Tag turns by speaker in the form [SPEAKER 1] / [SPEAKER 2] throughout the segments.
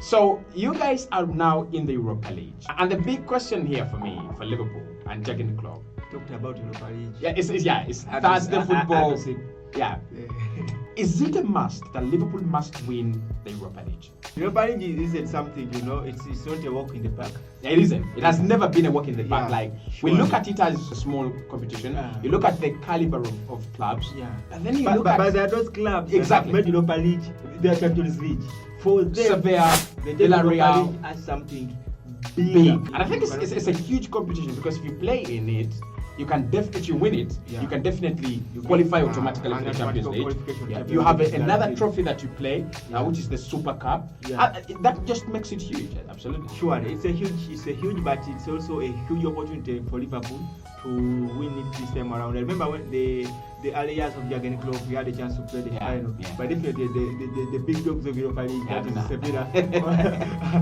[SPEAKER 1] So you guys are now in the Europa League, and the big question here for me, for Liverpool and Jurgen Klopp,
[SPEAKER 2] Talked about Europa League.
[SPEAKER 1] it's Thursday football. Yeah. Is it a must that Liverpool must win the Europa League?
[SPEAKER 2] Europa League isn't something, it's not a walk in the park.
[SPEAKER 1] Yeah, it isn't. It has never been a walk in the park. We look at it as a small competition. You look at the caliber of clubs.
[SPEAKER 2] Yeah.
[SPEAKER 1] And then you look
[SPEAKER 2] but
[SPEAKER 1] at...
[SPEAKER 2] there are those clubs
[SPEAKER 1] Exactly.
[SPEAKER 2] that have made Europa League, their Champions League. For them,
[SPEAKER 1] Sevilla,
[SPEAKER 2] the
[SPEAKER 1] Villarreal
[SPEAKER 2] Europa League as something
[SPEAKER 1] big.
[SPEAKER 2] big.
[SPEAKER 1] And I think it's a huge competition, because if you play in it, you can if you win it, you can definitely qualify automatically for the Champions League. You have another trophy that you play, which is the Super Cup. That just makes it huge. Absolutely.
[SPEAKER 2] Sure, it's a huge, but it's also a huge opportunity for Liverpool to win it this time around. I remember when the early years of Jurgen Klopp, we had a chance to play the final. But definitely the big dogs of Europa League, that is Sevilla,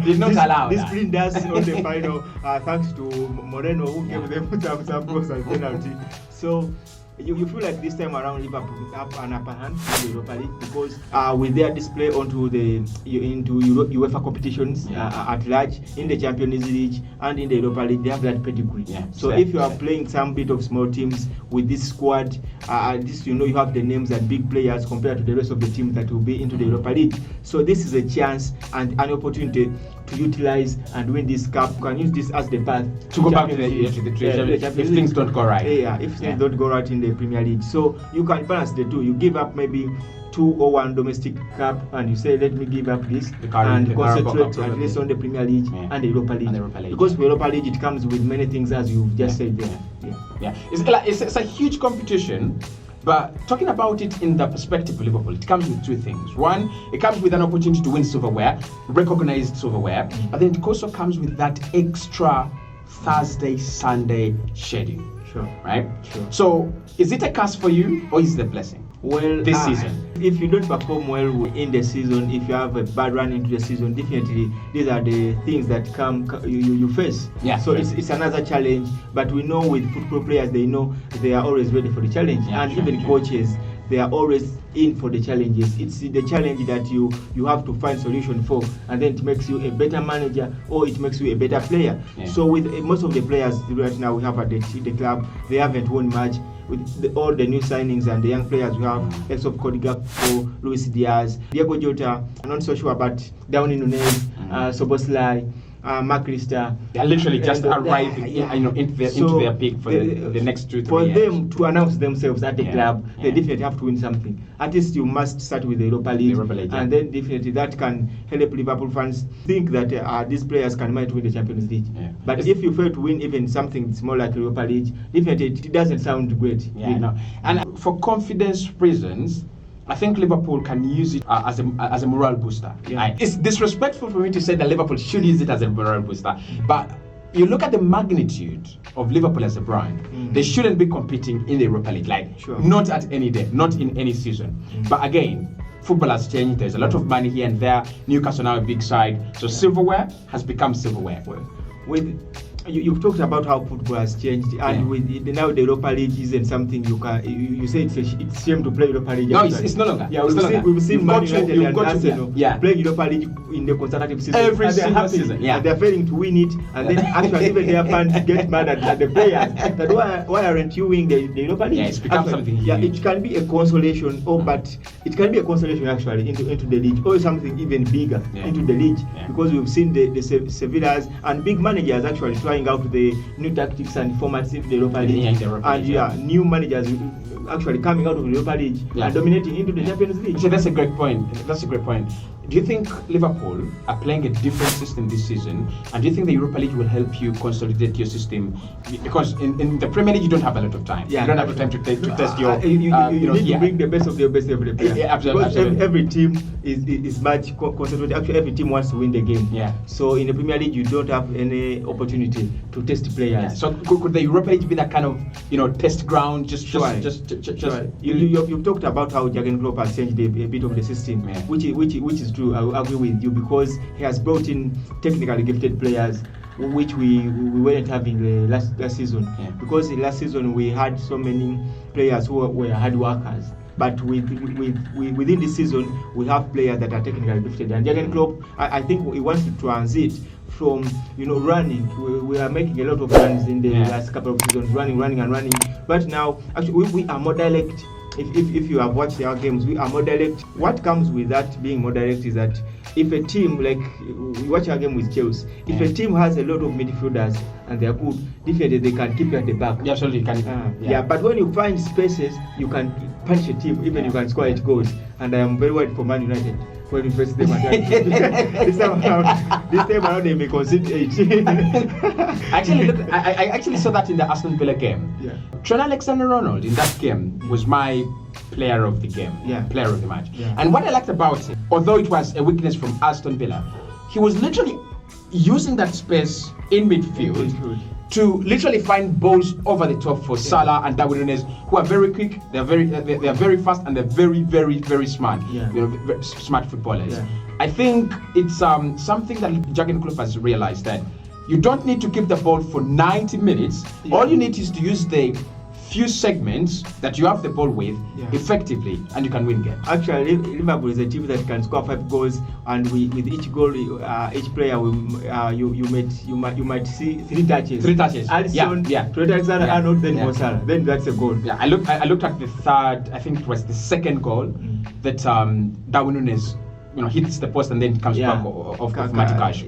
[SPEAKER 1] did not allow
[SPEAKER 2] this blinders on the final, thanks to Moreno, who gave them some goals and penalty. So you feel like this time around Liverpool have an upper hand in the Europa League, because with their display into UEFA competitions at large, in the Champions League and in the Europa League, they have that pedigree. So if you are playing some bit of small teams with this squad, you have the names and big players compared to the rest of the teams that will be into the Europa League. So this is a chance and an opportunity to utilize and win this cup. You can use this as the path
[SPEAKER 1] to go back to the Champions League if things don't go right.
[SPEAKER 2] If things don't go right in the Premier League. So you can balance the two. You give up maybe 2 or 1 domestic cup, and you say, let me give up this and concentrate at least on the Premier League and the Europa League. Because for Europa League, it comes with many things, as you've just said there.
[SPEAKER 1] It's a huge competition. But talking about it in the perspective of Liverpool, it comes with 2 things. One, it comes with an opportunity to win silverware, recognized silverware, but then it also comes with that extra Thursday, Sunday schedule.
[SPEAKER 2] Sure.
[SPEAKER 1] Right? Sure. So, is it a curse for you, or is it a blessing?
[SPEAKER 2] Well,
[SPEAKER 1] this season,
[SPEAKER 2] if you don't perform well in the season, if you have a bad run into the season, definitely these are the things that you face. So it's another challenge. But we know with football players, they know they are always ready for the challenge, coaches, they are always in for the challenges. It's the challenge that you have to find solution for, and then it makes you a better manager, or it makes you a better player. So with most of the players right now we have at the club, they haven't won much. With all the new signings and the young players we have, Exop Cody Gakpo, Luis Diaz, Diego Jota, I'm not so sure about Downey Nunez, Soboslai, McAllister.
[SPEAKER 1] They're literally just arriving into their peak for the next 2-3 years.
[SPEAKER 2] For them to announce themselves at the club, they definitely have to win something. At least you must start with the Europa League, and then definitely that can help Liverpool fans think that these players might win the Champions League. But if you fail to win even something small like Europa League, definitely it doesn't sound great.
[SPEAKER 1] And for confidence reasons, I think Liverpool can use it as a morale booster. It's disrespectful for me to say that Liverpool should use it as a morale booster, but you look at the magnitude of Liverpool as a brand, they shouldn't be competing in the Europa League, not at any day, not in any season. But again, football has changed. There's a lot of money here and there. Newcastle now a big side, so silverware has become silverware.
[SPEAKER 2] You've talked about how football has changed, and with now the Europa League isn't something you say it's shame to play Europa League.
[SPEAKER 1] No, it's no longer.
[SPEAKER 2] We've seen Man United and Arsenal playing Europa League in the consecutive season.
[SPEAKER 1] Every single season,
[SPEAKER 2] and they're failing to win it, and then actually even their fans get mad at the players. That why aren't you winning the Europa League?
[SPEAKER 1] It's become something.
[SPEAKER 2] It can be a consolation, but it can be a consolation actually into the league, or something even bigger into the league, because we've seen the Sevillas and big managers actually trying out the new tactics and formats into the Europa League, new managers actually coming out of the Europa League and dominating into the Champions League.
[SPEAKER 1] So that's a great point. Do you think Liverpool are playing a different system this season, and do you think the Europa League will help you consolidate your system? Because in the Premier League you don't have a lot of time. You don't have the time to test your.
[SPEAKER 2] You need to bring the best of your best every player.
[SPEAKER 1] Absolutely.
[SPEAKER 2] Every team is much concentrated. Actually, every team wants to win the game. So in the Premier League you don't have any opportunity to test players.
[SPEAKER 1] So could the Europa League be that kind of test ground?
[SPEAKER 2] You've talked about how Jurgen Klopp has changed a bit of the system, which is true. I will agree with you, because he has brought in technically gifted players, which we weren't having last season. Because last season we had so many players who were hard workers. but within this season we have players that are technically gifted. And Jurgen Klopp, I think he wants to transit from running. We are making a lot of runs in the last couple of seasons, running. But now actually we are more direct. If you have watched our games, we are more direct. What comes with that being more direct is that if a team, like we watch our game with Chelsea, if a team has a lot of midfielders and they are good, definitely they can keep you at the back.
[SPEAKER 1] Yeah, absolutely can.
[SPEAKER 2] But when you find spaces, you can punch a team, even you can score 8 goals. And I am very worried for Man United when you face them this time around they may concede 8.
[SPEAKER 1] I actually saw that in the Aston Villa game.
[SPEAKER 2] Yeah.
[SPEAKER 1] Trent Alexander-Arnold in that game was my player of the game, player of the match.
[SPEAKER 2] Yeah.
[SPEAKER 1] And what I liked about him, although it was a weakness from Aston Villa, he was literally using that space in midfield to literally find balls over the top for Salah and Darwin Núñez, who are very quick, they are very fast, and they're very, very, very smart. Very smart footballers. Yeah. I think it's something that Jurgen Klopp has realized, that you don't need to keep the ball for 90 minutes. All you need is to use the few segments that you have the ball with effectively, and you can win games.
[SPEAKER 2] Actually, Liverpool is a team that can score 5 goals, and with each goal, each player you might see 3 touches.
[SPEAKER 1] 3 touches.
[SPEAKER 2] Alisson, Trent Alexander-Arnold, then Mo Salah. Then that's a goal.
[SPEAKER 1] Yeah, I looked at the third. I think it was the second goal that Darwin Núñez, hits the post and then comes back off Matty Cash.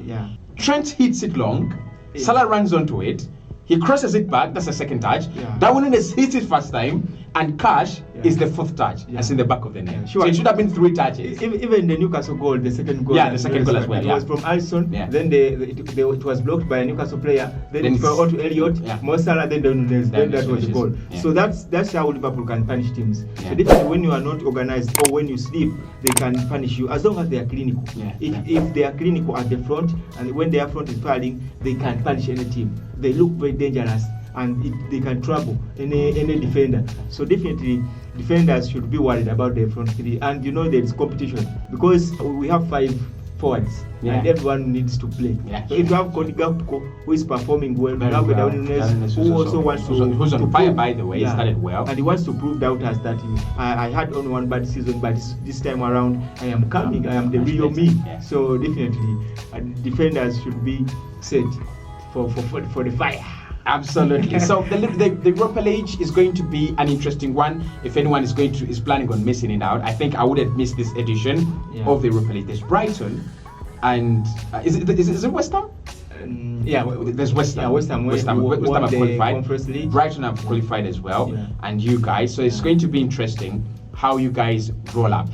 [SPEAKER 1] Trent hits it long. Salah runs onto it. He crosses it back, that's the second touch. Darwin Núñez hits it first time, and Cash is the 4th touch. That's in the back of the net. So it should have been 3 touches.
[SPEAKER 2] Even the Newcastle goal, the second goal.
[SPEAKER 1] Yeah, the second goal as well.
[SPEAKER 2] It was from Alisson, then it was blocked by a Newcastle player, then it fell on to Elliott, Mo Salah, then Núñez, then that was the goal. So that's how Liverpool can punish teams. So definitely when you are not organized or when you sleep, they can punish you as long as they are clinical. If they are clinical at the front, and when their front is firing, they can punish any team. They look very dangerous, and they can trouble any defender. So definitely defenders should be worried about their front 3. And there is competition because we have 5 forwards and everyone needs to play. So if you have Cody Gakpo, who is performing well, you have Darwin Núñez, who also wants
[SPEAKER 1] who's on fire, by the way. He started well,
[SPEAKER 2] and he wants to prove doubters that I had only one bad season, but this time around I am coming. I am the real me. So definitely defenders should be set for the fire.
[SPEAKER 1] Absolutely. So the Europa League is going to be an interesting one. If anyone is planning on missing it out, I think I wouldn't miss this edition of the Europa League. There's Brighton, and is it West Ham? There's West Ham. West Ham have qualified. Brighton have qualified as well, and you guys. So it's going to be interesting how you guys roll up.